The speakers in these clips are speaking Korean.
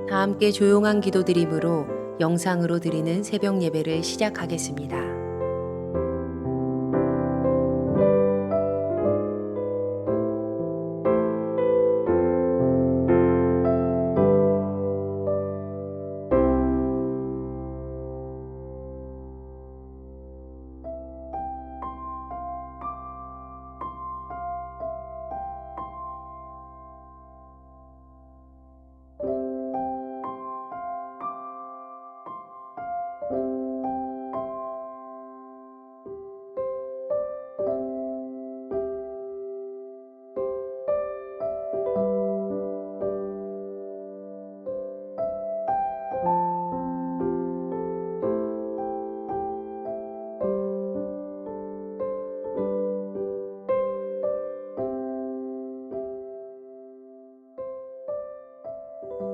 다 함께 조용한 기도드림으로 영상으로 드리는 새벽 예배를 시작하겠습니다.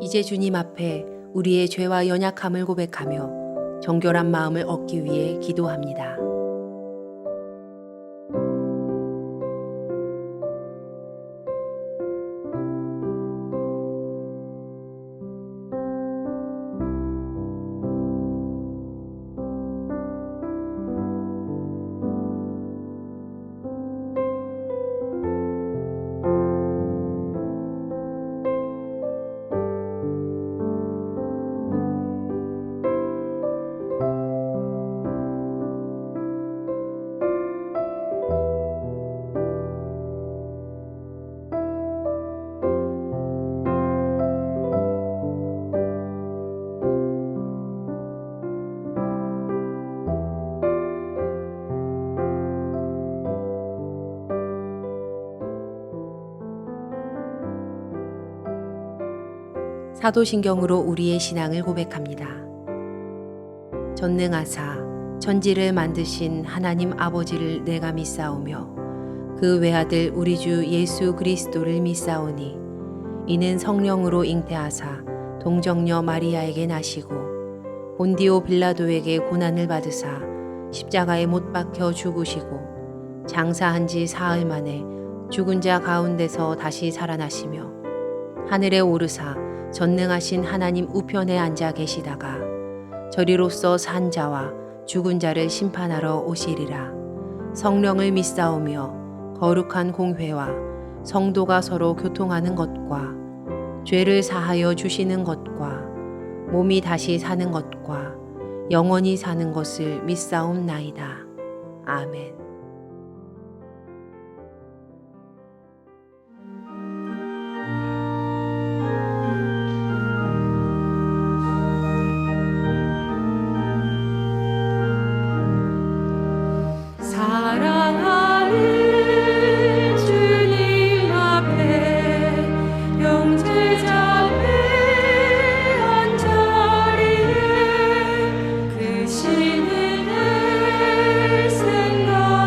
이제 주님 앞에 우리의 죄와 연약함을 고백하며 정결한 마음을 얻기 위해 기도합니다. 사도신경으로 우리의 신앙을 고백합니다. 전능하사 천지를 만드신 하나님 아버지를 내가 믿사오며 그 외아들 우리 주 예수 그리스도를 믿사오니 이는 성령으로 잉태하사 동정녀 마리아에게 나시고 본디오 빌라도에게 고난을 받으사 십자가에 못 박혀 죽으시고 장사한 지 사흘 만에 죽은 자 가운데서 다시 살아나시며 하늘에 오르사 전능하신 하나님 우편에 앉아 계시다가 저리로서 산 자와 죽은 자를 심판하러 오시리라. 성령을 믿사오며 거룩한 공회와 성도가 서로 교통하는 것과 죄를 사하여 주시는 것과 몸이 다시 사는 것과 영원히 사는 것을 믿사옵나이다. 아멘. 그 시는 내 생각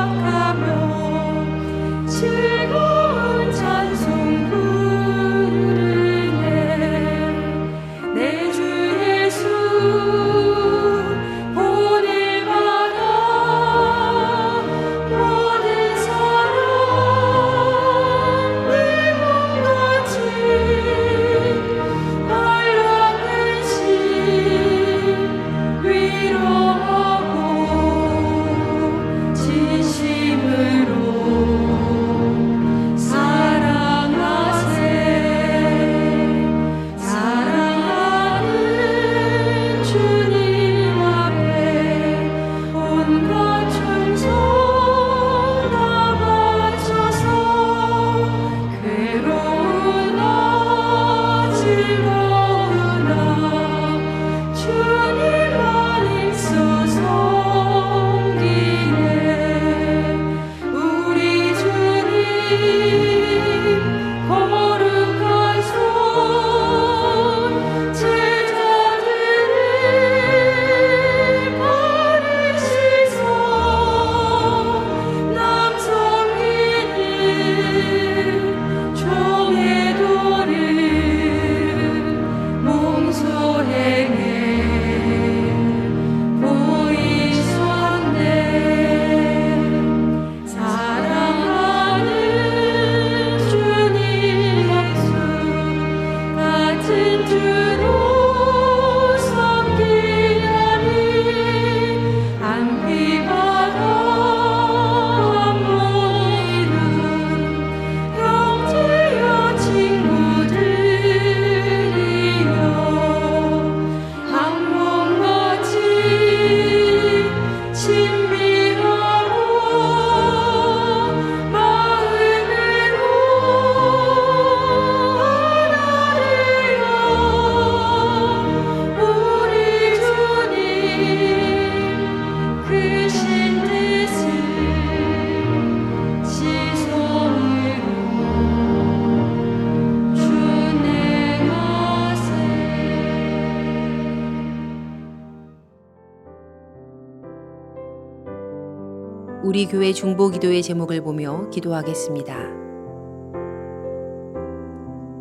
우리 교회 중보 기도의 제목을 보며 기도하겠습니다.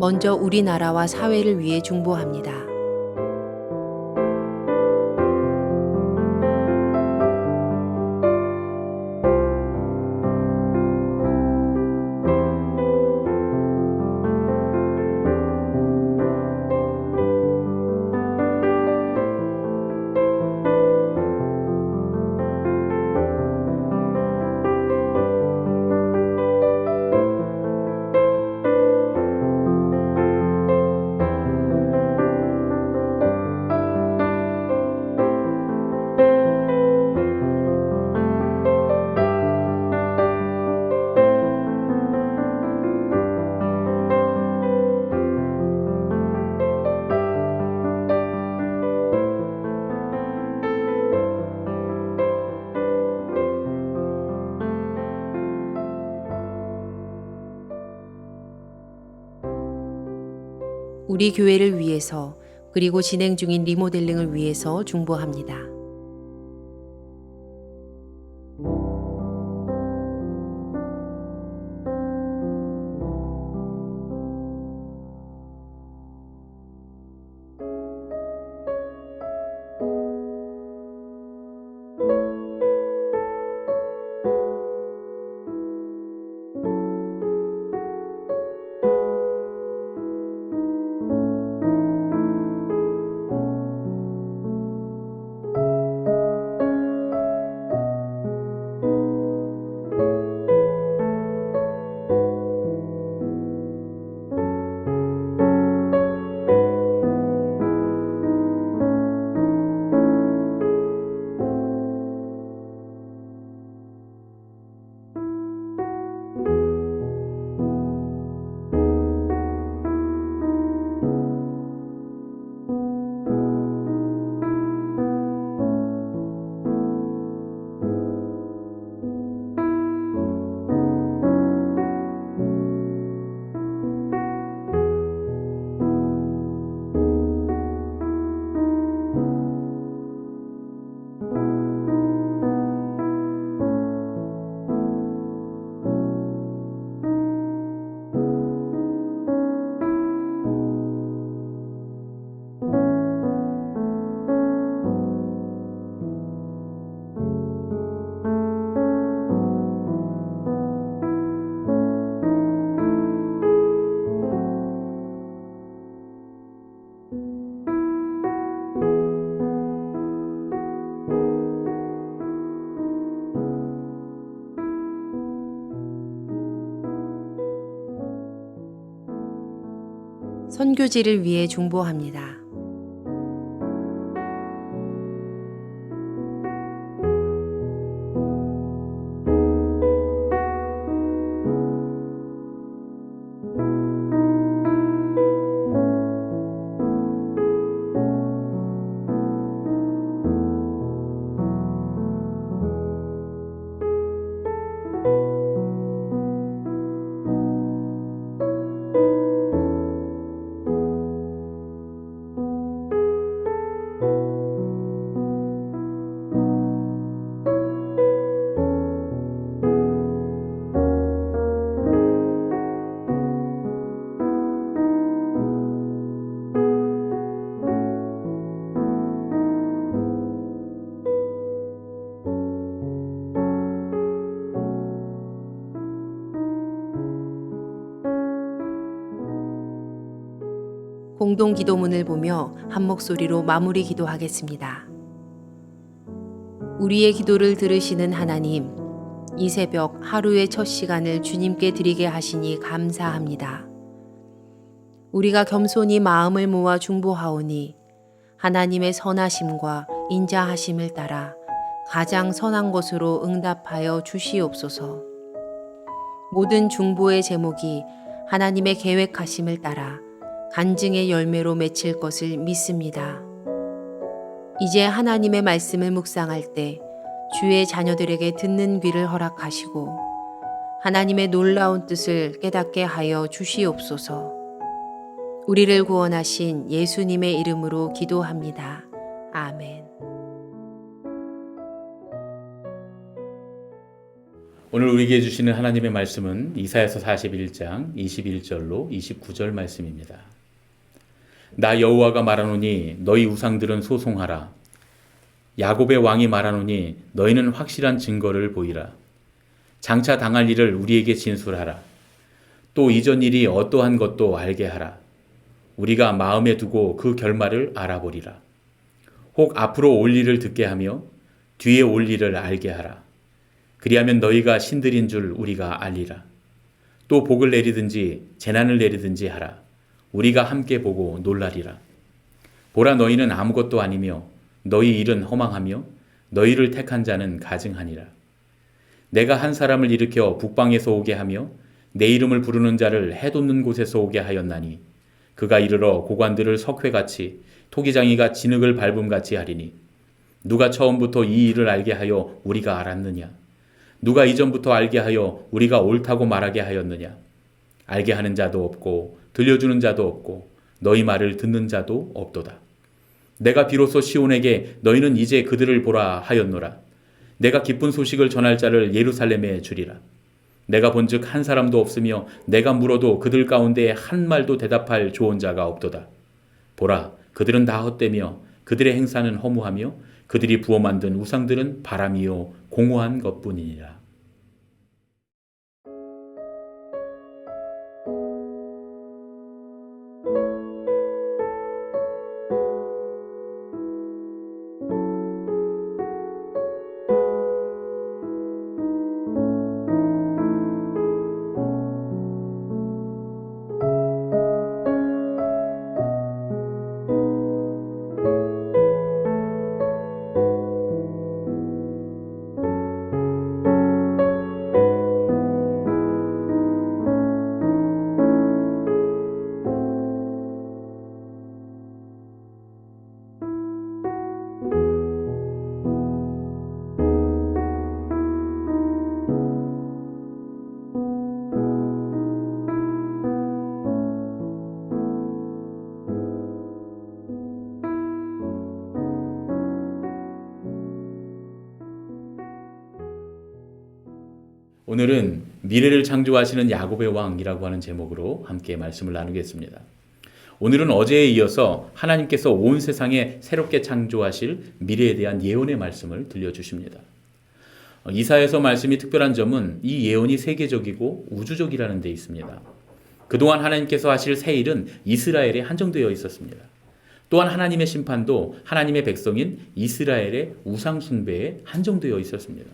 먼저 우리나라와 사회를 위해 중보합니다. 우리 교회를 위해서 그리고 진행 중인 리모델링을 위해서 중보합니다. 선교지를 위해 중보합니다. 공동 기도문을 보며 한 목소리로 마무리 기도하겠습니다. 우리의 기도를 들으시는 하나님, 이 새벽 하루의 첫 시간을 주님께 드리게 하시니 감사합니다. 우리가 겸손히 마음을 모아 중보하오니 하나님의 선하심과 인자하심을 따라 가장 선한 것으로 응답하여 주시옵소서. 모든 중보의 제목이 하나님의 계획하심을 따라 간증의 열매로 맺힐 것을 믿습니다. 이제 하나님의 말씀을 묵상할 때 주의 자녀들에게 듣는 귀를 허락하시고 하나님의 놀라운 뜻을 깨닫게 하여 주시옵소서. 우리를 구원하신 예수님의 이름으로 기도합니다. 아멘. 오늘 우리에게 주시는 하나님의 말씀은 이사야서 41장 21절로 29절 말씀입니다. 나 여호와가 말하노니 너희 우상들은 소송하라. 야곱의 왕이 말하노니 너희는 확실한 증거를 보이라. 장차 당할 일을 우리에게 진술하라. 또 이전 일이 어떠한 것도 알게 하라. 우리가 마음에 두고 그 결말을 알아보리라. 혹 앞으로 올 일을 듣게 하며 뒤에 올 일을 알게 하라. 그리하면 너희가 신들인 줄 우리가 알리라. 또 복을 내리든지 재난을 내리든지 하라. 우리가 함께 보고 놀라리라. 보라, 너희는 아무것도 아니며 너희 일은 허망하며 너희를 택한 자는 가증하니라. 내가 한 사람을 일으켜 북방에서 오게 하며 내 이름을 부르는 자를 해돋는 곳에서 오게 하였나니 그가 이르러 고관들을 석회같이 토기장이가 진흙을 밟음같이 하리니 누가 처음부터 이 일을 알게 하여 우리가 알았느냐? 누가 이전부터 알게 하여 우리가 옳다고 말하게 하였느냐? 알게 하는 자도 없고 들려주는 자도 없고 너희 말을 듣는 자도 없도다. 내가 비로소 시온에게 너희는 이제 그들을 보라 하였노라. 내가 기쁜 소식을 전할 자를 예루살렘에 주리라. 내가 본즉 한 사람도 없으며 내가 물어도 그들 가운데 한 말도 대답할 조언자가 없도다. 보라, 그들은 다 헛되며 그들의 행사는 허무하며 그들이 부어 만든 우상들은 바람이요 공허한 것뿐이니라. 오늘은 미래를 창조하시는 야곱의 왕이라고 하는 제목으로 함께 말씀을 나누겠습니다. 오늘은 어제에 이어서 하나님께서 온 세상에 새롭게 창조하실 미래에 대한 예언의 말씀을 들려주십니다. 이사야서 말씀이 특별한 점은 이 예언이 세계적이고 우주적이라는 데 있습니다. 그동안 하나님께서 하실 새 일은 이스라엘에 한정되어 있었습니다. 또한 하나님의 심판도 하나님의 백성인 이스라엘의 우상 숭배에 한정되어 있었습니다.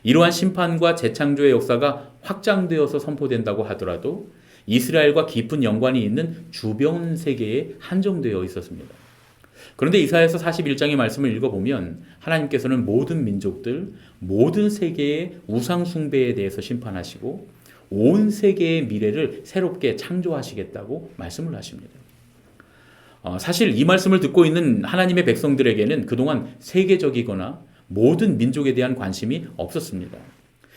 이러한 심판과 재창조의 역사가 확장되어서 선포된다고 하더라도 이스라엘과 깊은 연관이 있는 주변 세계에 한정되어 있었습니다. 그런데 이사야서 41장의 말씀을 읽어보면 하나님께서는 모든 민족들, 모든 세계의 우상 숭배에 대해서 심판하시고 온 세계의 미래를 새롭게 창조하시겠다고 말씀을 하십니다. 사실 이 말씀을 듣고 있는 하나님의 백성들에게는 그동안 세계적이거나 모든 민족에 대한 관심이 없었습니다.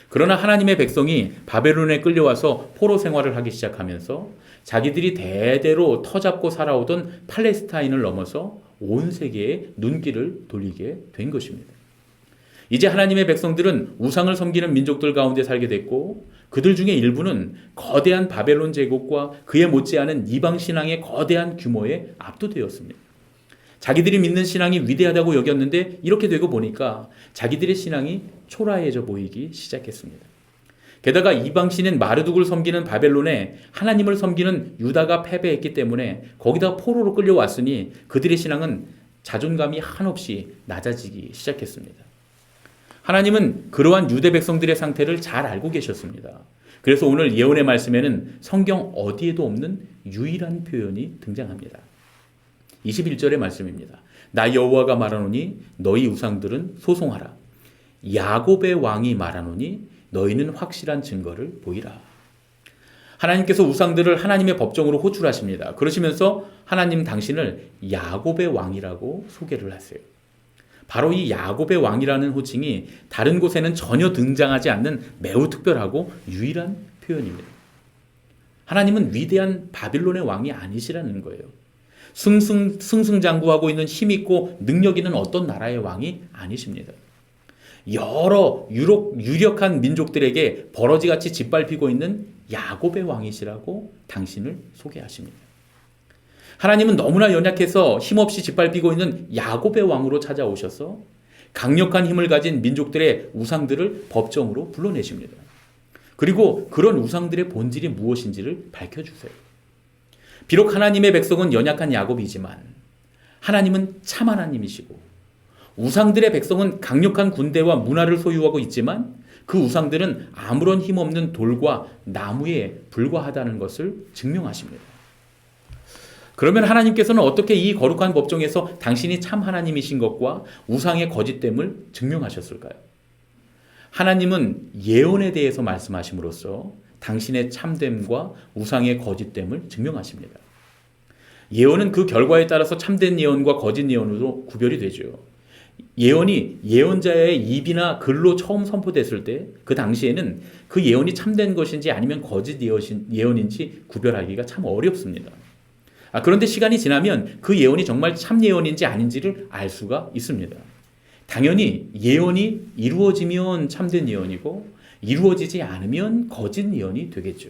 그러나 하나님의 백성이 바벨론에 끌려와서 포로 생활을 하기 시작하면서 자기들이 대대로 터잡고 살아오던 팔레스타인을 넘어서 온 세계에 눈길을 돌리게 된 것입니다. 이제 하나님의 백성들은 우상을 섬기는 민족들 가운데 살게 됐고 그들 중에 일부는 거대한 바벨론 제국과 그에 못지않은 이방 신앙의 거대한 규모에 압도되었습니다. 자기들이 믿는 신앙이 위대하다고 여겼는데 이렇게 되고 보니까 자기들의 신앙이 초라해져 보이기 시작했습니다. 게다가 이방신인 마르둑을 섬기는 바벨론에 하나님을 섬기는 유다가 패배했기 때문에 거기다 포로로 끌려왔으니 그들의 신앙은 자존감이 한없이 낮아지기 시작했습니다. 하나님은 그러한 유대 백성들의 상태를 잘 알고 계셨습니다. 그래서 오늘 예언의 말씀에는 성경 어디에도 없는 유일한 표현이 등장합니다. 21절의 말씀입니다. 나 여호와가 말하노니 너희 우상들은 소송하라. 야곱의 왕이 말하노니 너희는 확실한 증거를 보이라. 하나님께서 우상들을 하나님의 법정으로 호출하십니다. 그러시면서 하나님 당신을 야곱의 왕이라고 소개를 하세요. 바로 이 야곱의 왕이라는 호칭이 다른 곳에는 전혀 등장하지 않는 매우 특별하고 유일한 표현입니다. 하나님은 위대한 바빌론의 왕이 아니시라는 거예요. 승승장구하고 있는 힘있고 능력 있는 어떤 나라의 왕이 아니십니다. 여러 유력한 민족들에게 버러지같이 짓밟히고 있는 야곱의 왕이시라고 당신을 소개하십니다. 하나님은 너무나 연약해서 힘없이 짓밟히고 있는 야곱의 왕으로 찾아오셔서 강력한 힘을 가진 민족들의 우상들을 법정으로 불러내십니다. 그리고 그런 우상들의 본질이 무엇인지를 밝혀주세요. 비록 하나님의 백성은 연약한 야곱이지만 하나님은 참 하나님이시고 우상들의 백성은 강력한 군대와 문화를 소유하고 있지만 그 우상들은 아무런 힘없는 돌과 나무에 불과하다는 것을 증명하십니다. 그러면 하나님께서는 어떻게 이 거룩한 법정에서 당신이 참 하나님이신 것과 우상의 거짓됨을 증명하셨을까요? 하나님은 예언에 대해서 말씀하심으로써 당신의 참됨과 우상의 거짓됨을 증명하십니다. 예언은 그 결과에 따라서 참된 예언과 거짓 예언으로 구별이 되죠. 예언이 예언자의 입이나 글로 처음 선포됐을 때 그 당시에는 그 예언이 참된 것인지 아니면 거짓 예언인지 구별하기가 참 어렵습니다. 그런데 시간이 지나면 그 예언이 정말 참 예언인지 아닌지를 알 수가 있습니다. 당연히 예언이 이루어지면 참된 예언이고 이루어지지 않으면 거짓 예언이 되겠죠.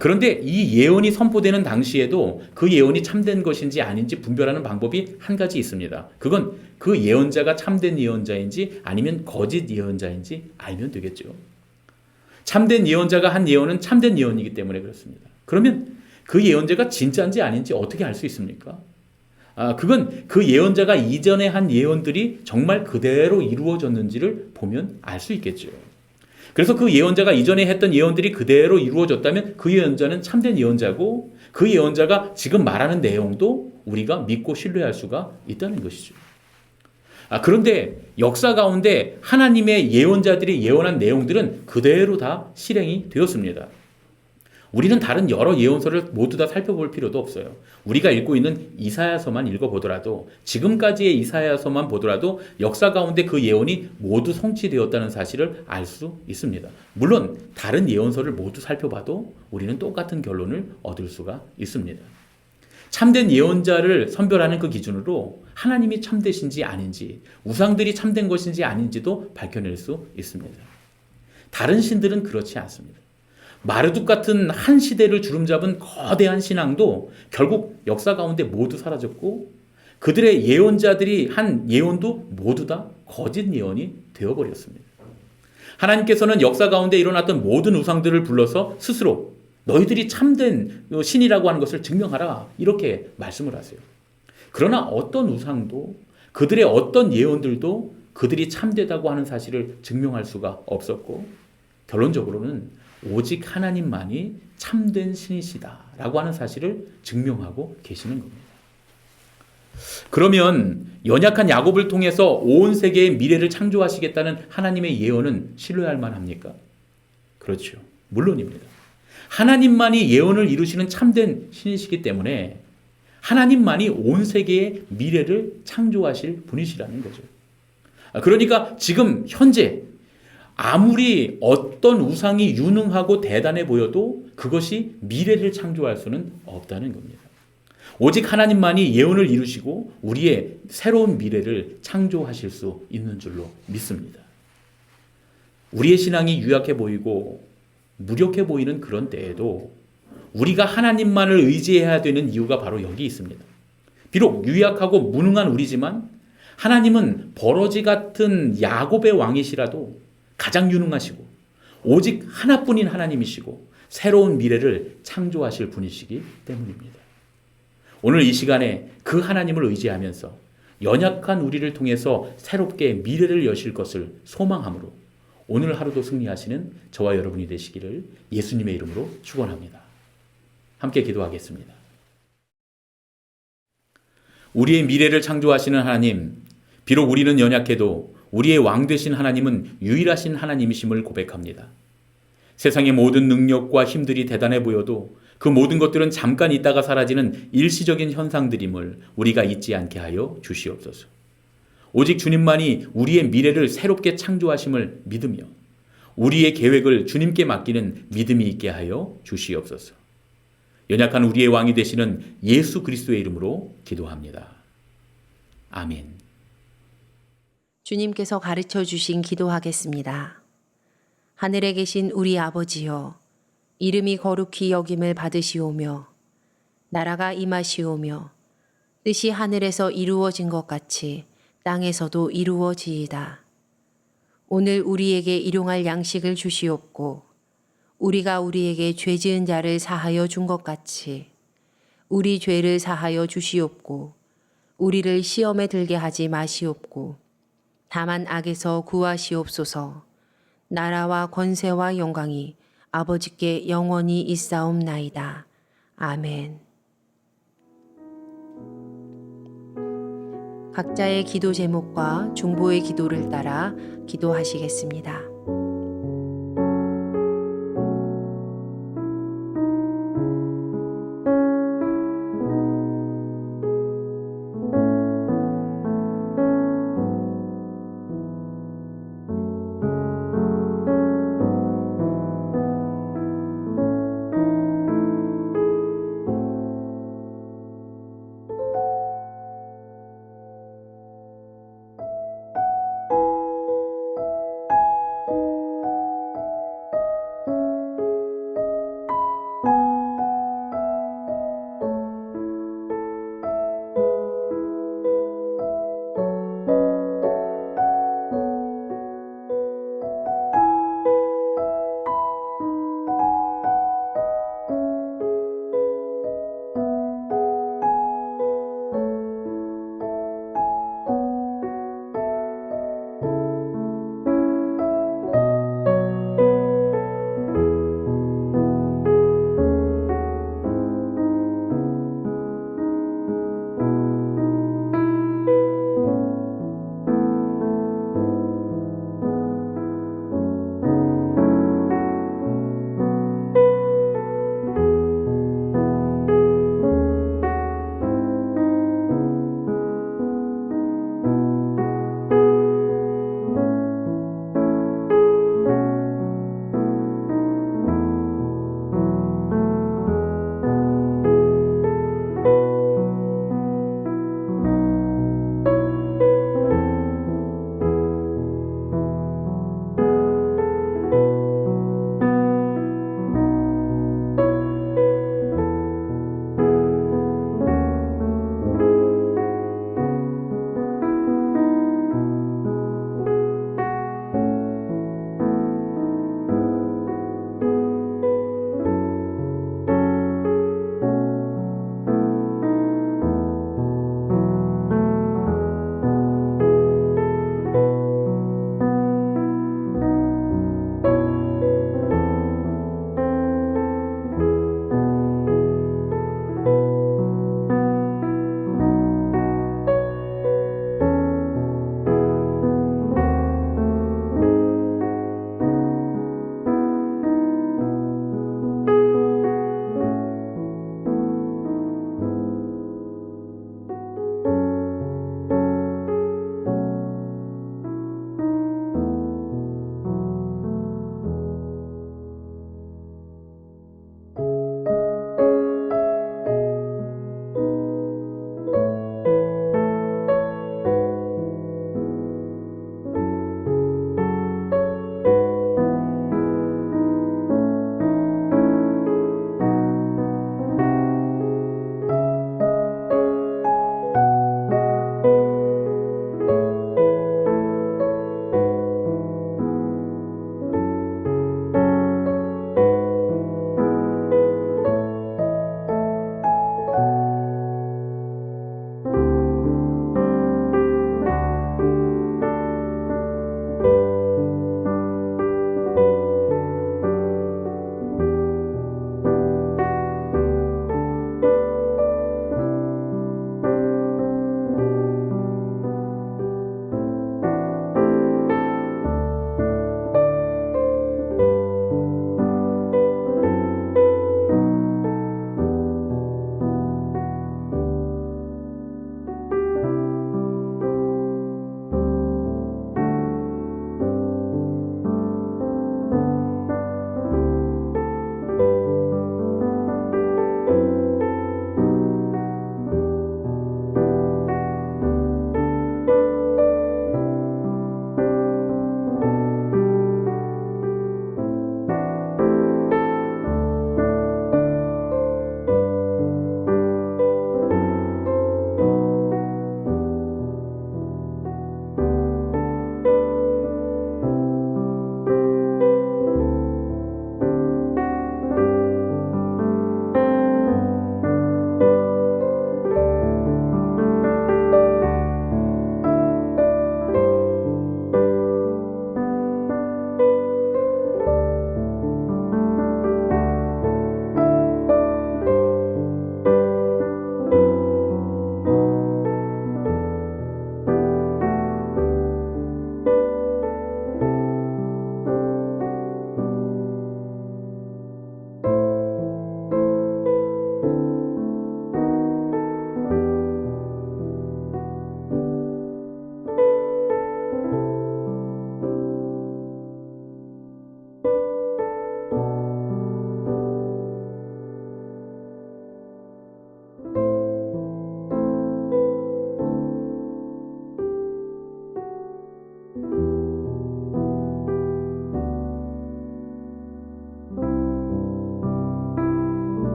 그런데 이 예언이 선포되는 당시에도 그 예언이 참된 것인지 아닌지 분별하는 방법이 한 가지 있습니다. 그건 그 예언자가 참된 예언자인지 아니면 거짓 예언자인지 알면 되겠죠. 참된 예언자가 한 예언은 참된 예언이기 때문에 그렇습니다. 그러면 그 예언자가 진짜인지 아닌지 어떻게 알 수 있습니까? 그건 그 예언자가 이전에 한 예언들이 정말 그대로 이루어졌는지를 보면 알 수 있겠죠. 그래서 그 예언자가 이전에 했던 예언들이 그대로 이루어졌다면 그 예언자는 참된 예언자고 그 예언자가 지금 말하는 내용도 우리가 믿고 신뢰할 수가 있다는 것이죠. 그런데 역사 가운데 하나님의 예언자들이 예언한 내용들은 그대로 다 실행이 되었습니다. 우리는 다른 여러 예언서를 모두 다 살펴볼 필요도 없어요. 우리가 읽고 있는 이사야서만 읽어보더라도 지금까지의 이사야서만 보더라도 역사 가운데 그 예언이 모두 성취되었다는 사실을 알 수 있습니다. 물론 다른 예언서를 모두 살펴봐도 우리는 똑같은 결론을 얻을 수가 있습니다. 참된 예언자를 선별하는 그 기준으로 하나님이 참되신지 아닌지 우상들이 참된 것인지 아닌지도 밝혀낼 수 있습니다. 다른 신들은 그렇지 않습니다. 마르둑 같은 한 시대를 주름잡은 거대한 신앙도 결국 역사 가운데 모두 사라졌고 그들의 예언자들이 한 예언도 모두 다 거짓 예언이 되어버렸습니다. 하나님께서는 역사 가운데 일어났던 모든 우상들을 불러서 스스로 너희들이 참된 신이라고 하는 것을 증명하라 이렇게 말씀을 하세요. 그러나 어떤 우상도 그들의 어떤 예언들도 그들이 참되다고 하는 사실을 증명할 수가 없었고 결론적으로는 오직 하나님만이 참된 신이시다라고 하는 사실을 증명하고 계시는 겁니다. 그러면 연약한 야곱을 통해서 온 세계의 미래를 창조하시겠다는 하나님의 예언은 신뢰할 만합니까? 그렇죠. 물론입니다. 하나님만이 예언을 이루시는 참된 신이시기 때문에 하나님만이 온 세계의 미래를 창조하실 분이시라는 거죠. 그러니까 지금 현재 아무리 어떤 우상이 유능하고 대단해 보여도 그것이 미래를 창조할 수는 없다는 겁니다. 오직 하나님만이 예언을 이루시고 우리의 새로운 미래를 창조하실 수 있는 줄로 믿습니다. 우리의 신앙이 유약해 보이고 무력해 보이는 그런 때에도 우리가 하나님만을 의지해야 되는 이유가 바로 여기 있습니다. 비록 유약하고 무능한 우리지만 하나님은 버러지 같은 야곱의 왕이시라도 가장 유능하시고 오직 하나뿐인 하나님이시고 새로운 미래를 창조하실 분이시기 때문입니다. 오늘 이 시간에 그 하나님을 의지하면서 연약한 우리를 통해서 새롭게 미래를 여실 것을 소망함으로 오늘 하루도 승리하시는 저와 여러분이 되시기를 예수님의 이름으로 축원합니다. 함께 기도하겠습니다. 우리의 미래를 창조하시는 하나님, 비록 우리는 연약해도 우리의 왕 되신 하나님은 유일하신 하나님이심을 고백합니다. 세상의 모든 능력과 힘들이 대단해 보여도 그 모든 것들은 잠깐 있다가 사라지는 일시적인 현상들임을 우리가 잊지 않게 하여 주시옵소서. 오직 주님만이 우리의 미래를 새롭게 창조하심을 믿으며 우리의 계획을 주님께 맡기는 믿음이 있게 하여 주시옵소서. 연약한 우리의 왕이 되시는 예수 그리스도의 이름으로 기도합니다. 아멘. 주님께서 가르쳐 주신 기도하겠습니다. 하늘에 계신 우리 아버지여, 이름이 거룩히 여김을 받으시오며, 나라가 임하시오며, 뜻이 하늘에서 이루어진 것 같이 땅에서도 이루어지이다. 오늘 우리에게 일용할 양식을 주시옵고, 우리가 우리에게 죄 지은 자를 사하여 준 것 같이 우리 죄를 사하여 주시옵고, 우리를 시험에 들게 하지 마시옵고, 다만 악에서 구하시옵소서. 나라와 권세와 영광이 아버지께 영원히 있사옵나이다. 아멘. 각자의 기도 제목과 중보의 기도를 따라 기도하시겠습니다.